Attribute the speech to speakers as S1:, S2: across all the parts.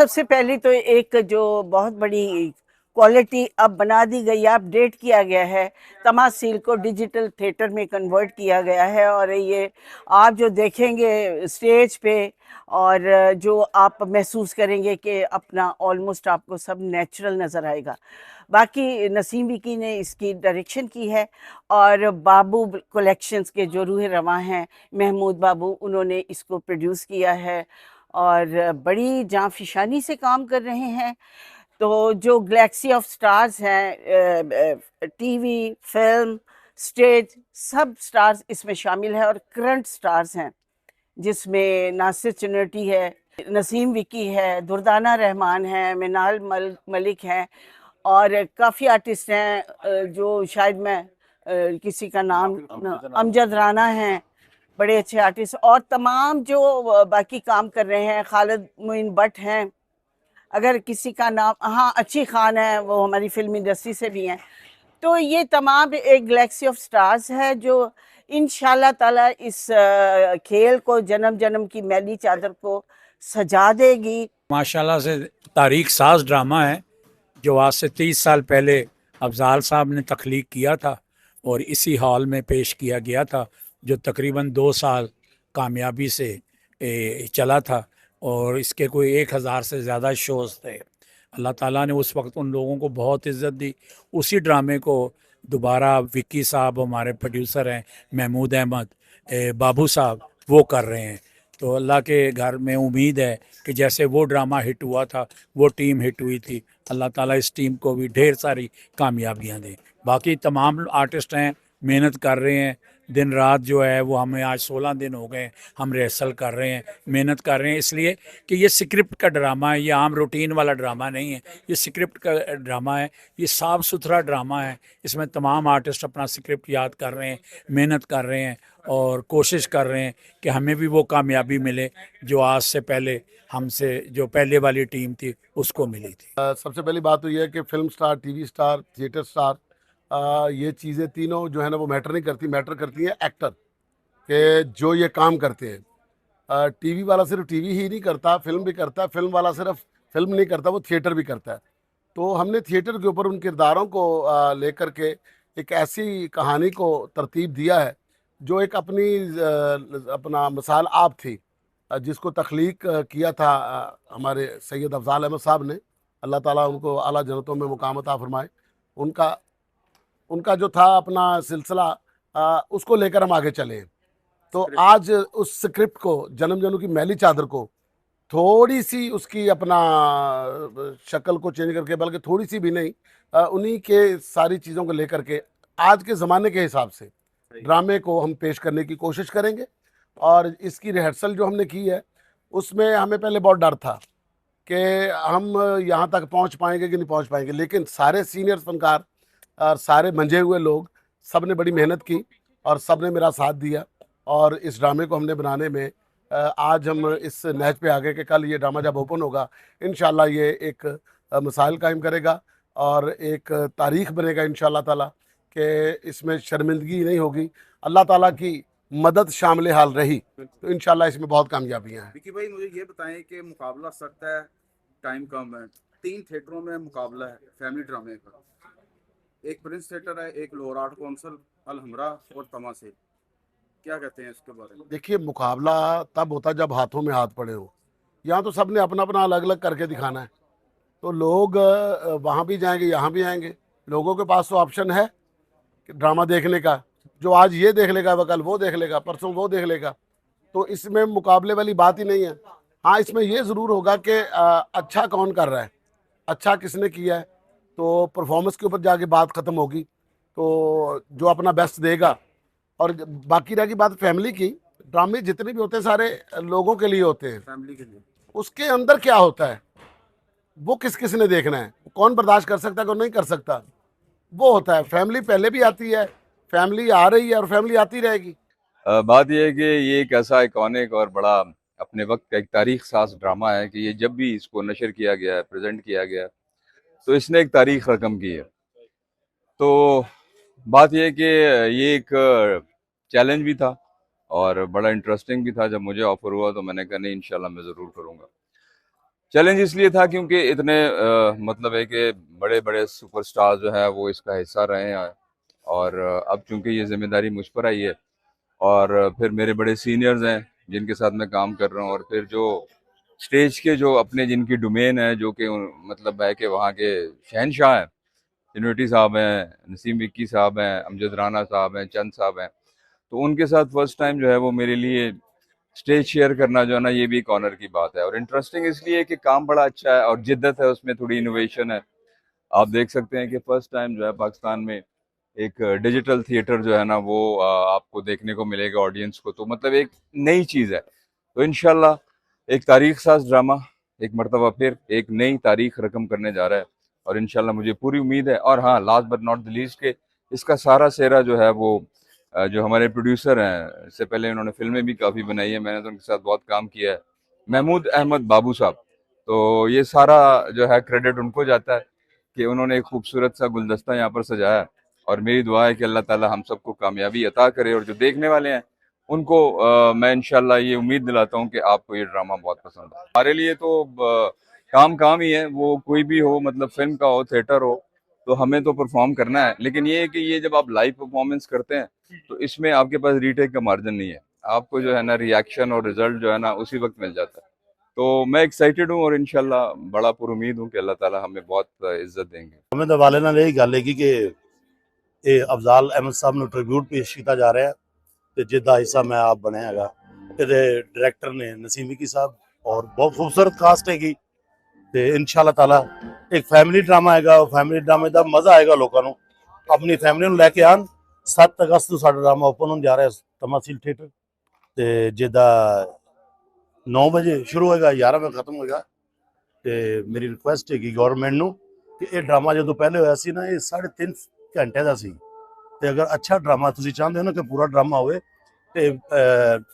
S1: सबसे पहले तो एक जो बहुत बड़ी क्वालिटी अब बना दी गई है, अपडेट किया गया है, तमासील को डिजिटल थिएटर में कन्वर्ट किया गया है। और ये आप जो देखेंगे स्टेज पे, और जो आप महसूस करेंगे कि अपना ऑलमोस्ट आपको सब नेचुरल नज़र आएगा। बाकी नसीम विकी ने इसकी डायरेक्शन की है, और बाबू कलेक्शंस के जो रूह रवां हैं महमूद बाबू, उन्होंने इसको प्रोड्यूस किया है और बड़ी जाँफिशानी से काम कर रहे हैं। तो जो गैलेक्सी ऑफ स्टार्स हैं, टीवी, फिल्म, स्टेज, सब स्टार्स इसमें शामिल हैं, और करंट स्टार्स हैं जिसमें नासिर चुनौती है, नसीम विकी है, दुर्दाना रहमान है, मिनाल मलिक हैं, और काफ़ी आर्टिस्ट हैं जो शायद मैं किसी का नाम अमजद राना हैं, बड़े अच्छे आर्टिस्ट। और तमाम जो बाकी काम कर रहे हैं, खालिद मोइन भट्ट हैं, अगर किसी का नाम, हाँ, अच्छी खान है, वो हमारी फिल्म इंडस्ट्री से भी हैं। तो ये तमाम एक गैलेक्सी ऑफ स्टार्स है जो इंशाल्लाह ताला इस खेल को, जन्म जन्म की मैली चादर को सजा देगी।
S2: माशाल्लाह से तारीख साज ड्रामा है जो आज से 30 साल पहले अफजाल साहब ने तख्लीक किया था और इसी हॉल में पेश किया गया था, जो तकरीबन 2 साल कामयाबी से चला था और इसके कोई 1000 से ज़्यादा शोज़ थे। अल्लाह ताला ने उस वक्त उन लोगों को बहुत इज़्ज़त दी। उसी ड्रामे को दोबारा विक्की साहब हमारे प्रोड्यूसर हैं, महमूद अहमद बाबू साहब, वो कर रहे हैं। तो अल्लाह के घर में उम्मीद है कि जैसे वो ड्रामा हिट हुआ था, वो टीम हिट हुई थी, अल्लाह ताला इस टीम को भी ढेर सारी कामयाबियाँ दें। बाकी तमाम आर्टिस्ट हैं, मेहनत कर रहे हैं दिन रात, जो है वो हमें आज 16 दिन हो गए हम रिहर्सल कर रहे हैं, मेहनत कर रहे हैं, इसलिए कि ये स्क्रिप्ट का ड्रामा है, ये आम रूटीन वाला ड्रामा नहीं है, ये स्क्रिप्ट का ड्रामा है, ये साफ़ सुथरा ड्रामा है। इसमें तमाम आर्टिस्ट अपना स्क्रिप्ट याद कर रहे हैं, मेहनत कर रहे हैं और कोशिश कर रहे हैं कि हमें भी वो कामयाबी मिले जो आज से पहले हमसे जो पहले वाली टीम थी उसको मिली थी।
S3: सबसे पहली बात तो ये है कि film star, TV star, theatre star, ये चीज़ें तीनों जो है ना वो मैटर नहीं करती, मैटर करती हैं एक्टर के जो ये काम करते हैं। टीवी वाला सिर्फ टीवी ही नहीं करता, फिल्म भी करता है, फिल्म वाला सिर्फ फिल्म नहीं करता, वो थिएटर भी करता है। तो हमने थिएटर के ऊपर उन किरदारों को लेकर के एक ऐसी कहानी को तरतीब दिया है जो एक अपना मिसाल आप थी, जिसको तख्लीक किया था हमारे सैयद अफजाल अहमद साहब ने। अल्लाह ताला उनको आला जन्नतों में मुकाम अता फरमाए। उनका उनका जो था अपना सिलसिला, उसको लेकर हम आगे चले। तो आज उस स्क्रिप्ट को, जन्म जन्म की मैली चादर को, थोड़ी सी उसकी अपना शक्ल को चेंज करके, बल्कि थोड़ी सी भी नहीं, उन्हीं के सारी चीज़ों को लेकर के आज के ज़माने के हिसाब से ड्रामे को हम पेश करने की कोशिश करेंगे। और इसकी रिहर्सल जो हमने की है उसमें हमें पहले बहुत डर था कि हम यहाँ तक पहुँच पाएंगे कि नहीं पहुँच पाएंगे, लेकिन सारे सीनियर फनकार और सारे मंजे हुए लोग, सब ने बड़ी मेहनत की और सब ने मेरा साथ दिया। और इस ड्रामे को हमने बनाने में आज हम इस नहज पे आ गए कि कल ये ड्रामा जब ओपन होगा इंशाल्लाह ये एक मिसाल कायम करेगा और एक तारीख बनेगा इंशाल्लाह ताला, कि इसमें शर्मिंदगी नहीं होगी। अल्लाह ताला की मदद शामिल हाल रही तो इंशाल्लाह इसमें बहुत कामयाबियाँ हैं।
S4: विकी भाई, मुझे ये बताएं कि मुकाबला सख्त है, टाइम कम है, 3 थिएटरों में मुकाबला है फैमिली ड्रामे का। एक प्रिंस थिएटर है, एक लोअर आर्ट कौंसल, अलहमरा और तमाशे। क्या कहते हैं इसके बारे में?
S3: देखिए, मुकाबला तब होता जब हाथों में हाथ पड़े हो। यहाँ तो सब ने अपना अपना अलग अलग करके दिखाना है, तो लोग वहाँ भी जाएंगे, यहाँ भी आएंगे। लोगों के पास तो ऑप्शन है कि ड्रामा देखने का, जो आज ये देख लेगा वह कल वो देख लेगा, परसों वो देख लेगा। तो इसमें मुकाबले वाली बात ही नहीं है। हाँ, इसमें ये ज़रूर होगा कि अच्छा कौन कर रहा है, अच्छा किसने किया है, तो परफॉर्मेंस के ऊपर जाके बात ख़त्म होगी। तो जो अपना बेस्ट देगा, और बाकी रह गई बात फैमिली की, ड्रामे जितने भी होते हैं सारे लोगों के लिए होते हैं।
S4: फैमिली के लिए
S3: उसके अंदर क्या होता है वो किस किस ने देखना है, कौन बर्दाश्त कर सकता है, कौन नहीं कर सकता, वो होता है। फैमिली पहले भी आती है, फैमिली आ रही है और फैमिली आती रहेगी।
S5: बात यह है कि ये एक ऐसा आइकॉनिक और बड़ा अपने वक्त का एक तारीख साज ड्रामा है कि ये जब भी इसको नशर किया गया है, प्रेजेंट किया गया है, तो इसने एक तारीख रकम की है। तो बात यह है कि ये एक चैलेंज भी था और बड़ा इंटरेस्टिंग भी था। जब मुझे ऑफर हुआ तो मैंने कहा नहीं, इंशाल्लाह मैं ज़रूर करूँगा। चैलेंज इसलिए था क्योंकि इतने मतलब है कि बड़े बड़े सुपरस्टार जो है वो इसका हिस्सा रहे हैं, और अब चूंकि ये जिम्मेदारी मुझ पर आई है, और फिर मेरे बड़े सीनियर्स हैं जिनके साथ मैं काम कर रहा हूँ, और फिर जो स्टेज के जो अपने जिनकी डोमेन है, जो कि मतलब है कि वहाँ के शहनशाह हैं, यूनिटी साहब हैं, नसीम विक्की साहब हैं, अमजद राना साहब हैं, चंद साहब हैं, तो उनके साथ फर्स्ट टाइम जो है वो मेरे लिए स्टेज शेयर करना जो है ना, ये भी एक ऑनर की बात है। और इंटरेस्टिंग इसलिए कि काम बड़ा अच्छा है और जिद्दत है उसमें, थोड़ी इनोवेशन है। आप देख सकते हैं कि फर्स्ट टाइम जो है पाकिस्तान में एक डिजिटल थिएटर जो है ना वो आपको देखने को मिलेगा ऑडियंस को, तो मतलब एक नई चीज़ है। तो इंशाल्लाह एक तारीख साज ड्रामा एक मरतबा फिर एक नई तारीख रकम करने जा रहा है, और इंशाल्लाह मुझे पूरी उम्मीद है। और हाँ, last but not the least के इसका सारा सेहरा जो है वो जो हमारे प्रोड्यूसर हैं, इससे पहले उन्होंने फिल्में भी काफ़ी बनाई है, मैंने तो उनके साथ बहुत काम किया है, महमूद अहमद बाबू साहब। तो ये सारा जो है क्रेडिट उनको जाता है कि उन्होंने एक खूबसूरत सा गुलदस्ता यहाँ पर सजाया, और मेरी दुआ है कि अल्लाह ताला हम सबको कामयाबी अता करे, और जो देखने वाले हैं उनको मैं इंशाल्लाह ये उम्मीद दिलाता हूँ कि आपको ये ड्रामा बहुत पसंद है। हमारे लिए तो काम काम ही है, वो कोई भी हो, मतलब फिल्म का हो, थिएटर हो, तो हमें तो परफॉर्म करना है। लेकिन ये है कि ये जब आप लाइव परफॉर्मेंस करते हैं तो इसमें आपके पास रीटेक का मार्जिन नहीं है, आपको जो है ना रिएक्शन और रिजल्ट जो है ना उसी वक्त मिल जाता है। तो मैं एक्साइटेड हूँ और इंशाल्लाह बड़ा पुरुमीद हूँ कि अल्लाह ताला हमें बहुत इज्जत देंगे।
S6: हमें तो वाले नाल यही गल है कि अफजाल अहमद साहब ਨੂੰ ट्रिब्यूट पेश किया जा रहा है, तो जिसका हिस्सा मैं आप बनया है। डायरैक्टर ने नसीम विकी साहब, और बहुत खूबसूरत कास्ट हैगी। तो इंशाअल्लाह ताला एक फैमिली ड्रामा है, फैमिली ड्रामे का मजा आएगा, लोगों को अपनी फैमिली लैके आन। 7 अगस्त को साडा ड्रामा ओपन होने जा रहा है तमासील थिएटर, तो जिसका 9 बजे शुरू होएगा, 11 बजे खत्म होएगा। तो मेरी रिक्वेस्ट है कि गवर्नमेंट ਨੂੰ कि ये ड्रामा जो पहले होया सी ना, ये 3.5 घंटे का सी। ਤੇ ਅਗਰ ਅੱਛਾ ਡਰਾਮਾ ਤੁਸੀਂ ਚਾਹੁੰਦੇ ਹੋ ਨਾ ਕਿ ਪੂਰਾ ਡਰਾਮਾ ਹੋਵੇ, ਤੇ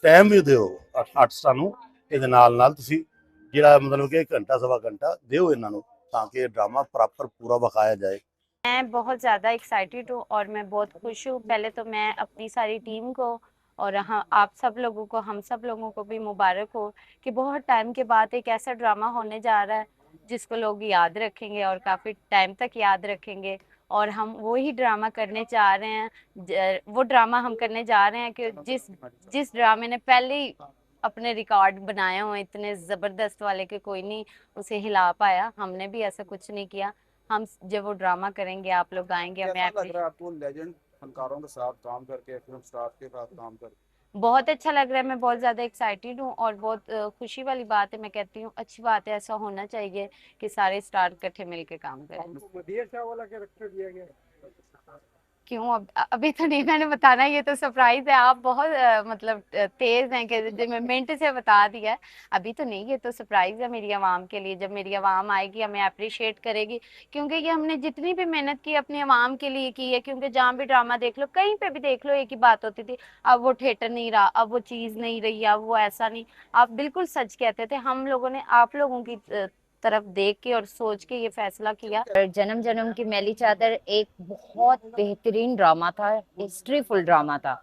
S6: ਟਾਈਮ ਵੀ ਦਿਓ ਆਰਟਿਸਟਾਂ ਨੂੰ, ਇਹਦੇ ਨਾਲ ਨਾਲ ਤੁਸੀਂ ਜਿਹੜਾ ਮਤਲਬ ਕਿ 1 ਘੰਟਾ ਸਵਾ ਘੰਟਾ ਦਿਓ ਇਹਨਾਂ ਨੂੰ, ਤਾਂ ਕਿ ਇਹ ਡਰਾਮਾ ਪ੍ਰੋਪਰ ਪੂਰਾ ਵਿਖਾਇਆ ਜਾਏ।
S7: मैं बहुत ज़्यादा एक्साइटेड हूँ और मैं बहुत खुश हूँ। पहले तो मैं अपनी सारी टीम को और हाँ आप सब लोगों को, हम सब लोगों को भी मुबारक हो कि बहुत टाइम के बाद एक ऐसा ड्रामा होने जा रहा है जिसको लोग याद रखेंगे और काफ़ी टाइम तक याद रखेंगे। और हम वो ही ड्रामा करने जा रहे हैं, वो ड्रामा हम करने जा रहे हैं कि जिस ड्रामे ने पहले ही अपने रिकॉर्ड बनाए हुए इतने ज़बरदस्त वाले कि कोई नहीं उसे हिला पाया, हमने भी ऐसा कुछ नहीं किया। हम जब वो ड्रामा करेंगे आप लोग आएंगे, हमें
S4: कैसा लग रहा है आपको लेजेंड फनकारों के साथ काम करके, फिल्म स्टार के साथ काम करके?
S7: बहुत अच्छा लग रहा है। मैं बहुत ज़्यादा एक्साइटेड हूँ और बहुत खुशी वाली बात है। मैं कहती हूँ अच्छी बात है, ऐसा होना चाहिए कि सारे स्टार इकट्ठे मिलके काम करें। क्यों अभी तो नहीं मैंने बताना, ये तो सरप्राइज है। आप बहुत मतलब तेज हैं कि जो मैं मिनट से बता दिया है। अभी तो नहीं, ये तो सरप्राइज है मेरी आवाम के लिए। जब मेरी आवाम आएगी हमें अप्रिशिएट करेगी, क्योंकि ये हमने जितनी भी मेहनत की अपनी आवाम के लिए की है। क्योंकि जहाँ भी ड्रामा देख लो, कहीं पे भी देख लो, एक ही बात होती थी, अब वो थिएटर नहीं रहा, अब वो चीज़ नहीं रही, अब वो ऐसा नहीं। आप बिल्कुल सच कहते थे। हम लोगों ने आप लोगों की तरफ देख के और सोच के ये फैसला किया। जन्म जन्म की मैली चादर एक बहुत बेहतरीन ड्रामा था, हिस्ट्रीफुल ड्रामा था।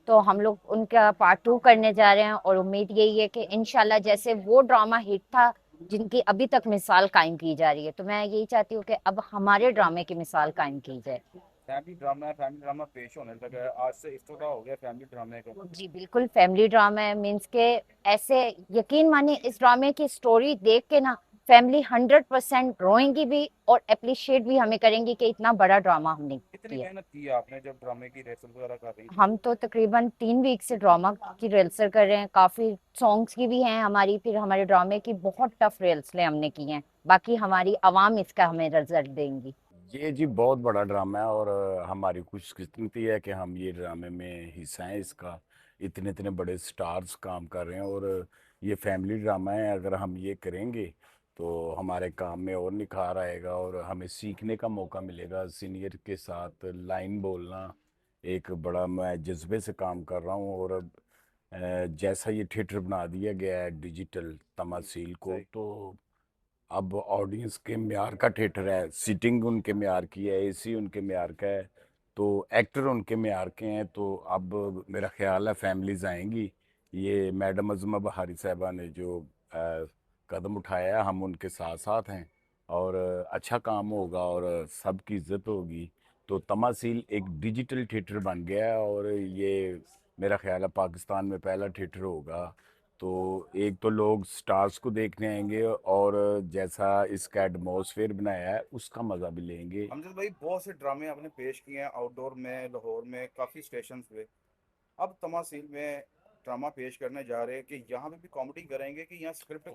S7: तो हम लोग उनका पार्ट 2 करने जा रहे हैं और उम्मीद यही है कि इंशाल्लाह जैसे वो ड्रामा हिट था जिनकी अभी तक मिसाल कायम की जा रही है, तो मैं यही चाहती हूँ कि अब हमारे ड्रामे की मिसाल कायम की जाए।
S4: फैमिली ड्रामा पेश होने लगा है, आज से इफ्तिताह हो गया फैमिली ड्रामे का।
S7: जी बिल्कुल, फैमिली ड्रामा है, मीन्स के ऐसे यकीन मानिए इस ड्रामे की स्टोरी देख के ना फैमिली 100% रोएंगी भी और अप्रिशिएट भी हमें करेंगी कि इतना बड़ा ड्रामा हमने
S4: कितनी
S7: किया।
S4: मेहनत की है आपने जब ड्रामे की रिहर्सल वगैरह कर रही थी?
S7: हम तो तकरीबन 3 वीक से ड्रामा की रिहर्सल कर रहे हैं, काफी सॉन्ग्स की भी हैं हमारी, फिर हमारे ड्रामे की बहुत टफ रिहर्सलें हमने की हैं। बाकी हमारी आवाम इसका हमें रिजल्ट देंगी।
S8: ये जी बहुत बड़ा ड्रामा है, और हमारी खुशकिस्मती है कि हम ये ड्रामे में हिस्सा हैं इसका। इतने इतने बड़े स्टार्स काम कर रहे हैं, और ये फैमिली ड्रामा है। अगर हम ये करेंगे तो हमारे काम में और निखार आएगा, और हमें सीखने का मौका मिलेगा। सीनियर के साथ लाइन बोलना एक बड़ा, मैं जज्बे से काम कर रहा हूँ। और अब जैसा ये थिएटर बना दिया गया है डिजिटल तमासील को, तो अब ऑडियंस के म्यार का थिएटर है। सीटिंग उनके म्यार की है, एसी उनके म्यार का है, तो एक्टर उनके म्यार के हैं। तो अब मेरा ख्याल है फैमिलीज आएंगी। ये मैडम अज़मा बहारी साहबा ने जो कदम उठाया है, हम उनके साथ साथ हैं और अच्छा काम होगा और सबकी इज्जत होगी। तो तमासील एक डिजिटल थिएटर बन गया है और ये मेरा ख्याल है पाकिस्तान में पहला थिएटर होगा। तो एक तो लोग स्टार्स को देखने आएंगे और जैसा इसका एटमॉस्फेयर बनाया है उसका मज़ा भी लेंगे।
S4: अमजद भाई, बहुत से ड्रामे आपने पेश किए हैं आउटडोर में, लाहौर में, काफ़ी स्टेशन पे। अब तमासील में ड्रामा पेश करने जा रहे हैं कि यहाँ पे भी कॉमेडी करेंगे कि यहाँ स्क्रिप्ट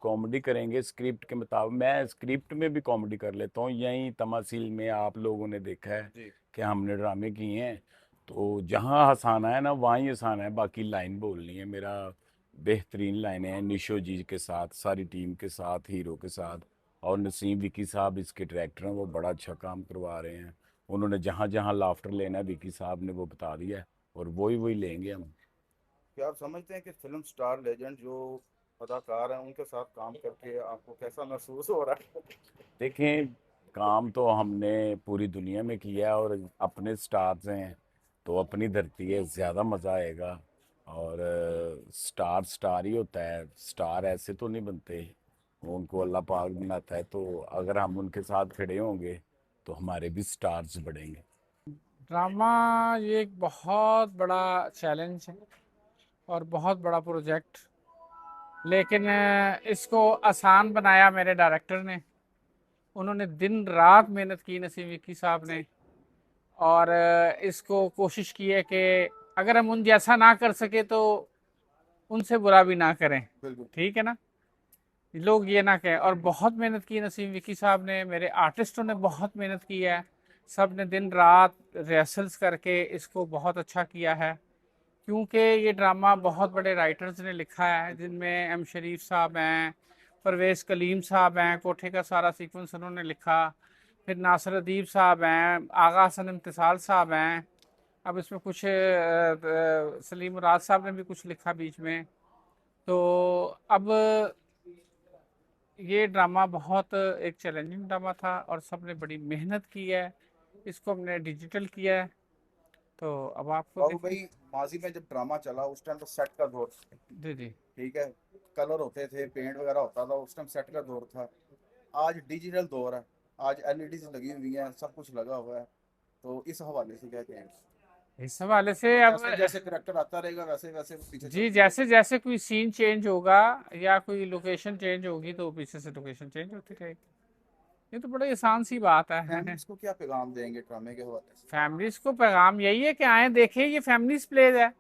S8: कॉमेडी करेंगे स्क्रिप्ट के मुताबिक। मैं स्क्रिप्ट में भी कॉमेडी कर लेता हूँ। यहीं तमासील में आप लोगों ने देखा है
S4: जी।
S8: कि हमने ड्रामे किए हैं, तो जहाँ हंसाना है ना वहाँ ही हंसाना है, बाकी लाइन बोलनी है। मेरा बेहतरीन लाइनें हैं निशो जी के साथ, सारी टीम के साथ, हीरो के साथ। और नसीम विकी साहब इसके डायरेक्टर हैं, वो बड़ा अच्छा काम करवा रहे हैं। उन्होंने जहाँ जहाँ लाफ्टर लेना है विकी साहब ने वो बता दिया है और वही लेंगे हम।
S4: क्या आप समझते हैं कि फिल्म स्टार लेजेंड जो अदाकार हैं उनके साथ काम करके आपको कैसा महसूस हो रहा है?
S8: देखें, काम तो हमने पूरी दुनिया में किया है और अपने स्टार्स हैं तो अपनी धरती है, ज़्यादा मज़ा आएगा। और स्टार स्टार ही होता है, स्टार ऐसे तो नहीं बनते, उनको अल्लाह पाक बनाता है। तो अगर हम उनके साथ खड़े होंगे तो हमारे भी स्टार्स बढ़ेंगे।
S9: ड्रामा ये एक बहुत बड़ा चैलेंज है और बहुत बड़ा प्रोजेक्ट, लेकिन इसको आसान बनाया मेरे डायरेक्टर ने। उन्होंने दिन रात मेहनत की नसीम विक्की साहब ने, और इसको कोशिश की है कि अगर हम उन जैसा ना कर सके तो उनसे बुरा भी ना करें,
S4: बिल्कुल।
S9: ठीक है ना, लोग ये ना कहें। और बहुत मेहनत की नसीम विक्की साहब ने, मेरे आर्टिस्टों ने बहुत मेहनत की है। सब ने दिन रात रिहर्सल्स करके इसको बहुत अच्छा किया है, क्योंकि ये ड्रामा बहुत बड़े राइटर्स ने लिखा है, जिनमें एम शरीफ साहब हैं, परवेज़ कलीम साहब हैं, कोठे का सारा सीक्वेंस उन्होंने लिखा। फिर नासिर अदीब साहब हैं, आगा हसन इम्तिसाल साहब हैं। अब इसमें कुछ सलीम मुराद साहब ने भी कुछ लिखा बीच में। तो अब ये ड्रामा बहुत एक चैलेंजिंग ड्रामा था और सब ने बड़ी मेहनत की है। इसको हमने डिजिटल किया है, तो अब आपको
S4: और भाई, माजी में जब ड्रामा चला उस टाइम तो सेट का दौर था,
S9: जी जी
S4: ठीक है, कलर होते थे, पेंट वगैरह होता था, उस टाइम सेट का दौर था। आज डिजिटल दौर है, आज एलईडी लगी हुई हैं, सब कुछ लगा हुआ है। तो इस हवाले से क्या कहेंगे?
S9: इस हवाले से अब
S4: जैसे जैसे करेक्टर आता रहेगा वैसे वैसे पीछे
S9: जी,
S4: चलते
S9: जैसे जैसे कोई सीन चेंज होगा या कोई लोकेशन चेंज होगी तो पीछे से लोकेशन चेंज होती रहेगी। ये तो बड़ी आसान सी बात है।
S4: फैमिलीज को क्या पैगाम देंगे ड्रामे के हवाले से?
S9: फैमिलीज को पैगाम यही है कि आए देखें, ये फैमिलीज प्लेज है।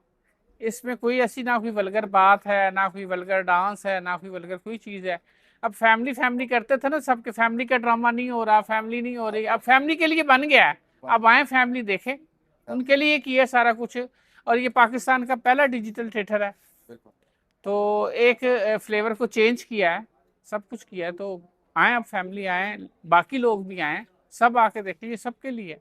S9: इसमें कोई ऐसी ना कोई वल्गर बात है, ना कोई वल्गर डांस है, ना कोई वल्गर कोई चीज़ है। अब फैमिली फैमिली करते थे ना, सबके फैमिली का ड्रामा नहीं हो रहा, फैमिली नहीं हो रही, अब फैमिली के लिए बन गया है। अब आए फैमिली देखें, उनके लिए किया सारा कुछ। और ये पाकिस्तान का पहला डिजिटल थिएटर है,
S4: बिल्कुल।
S9: तो एक फ्लेवर को चेंज किया है, सब कुछ किया है। तो आए, अब फैमिली आए, बाकी लोग भी आए, सब आके देखें, ये सबके लिए है।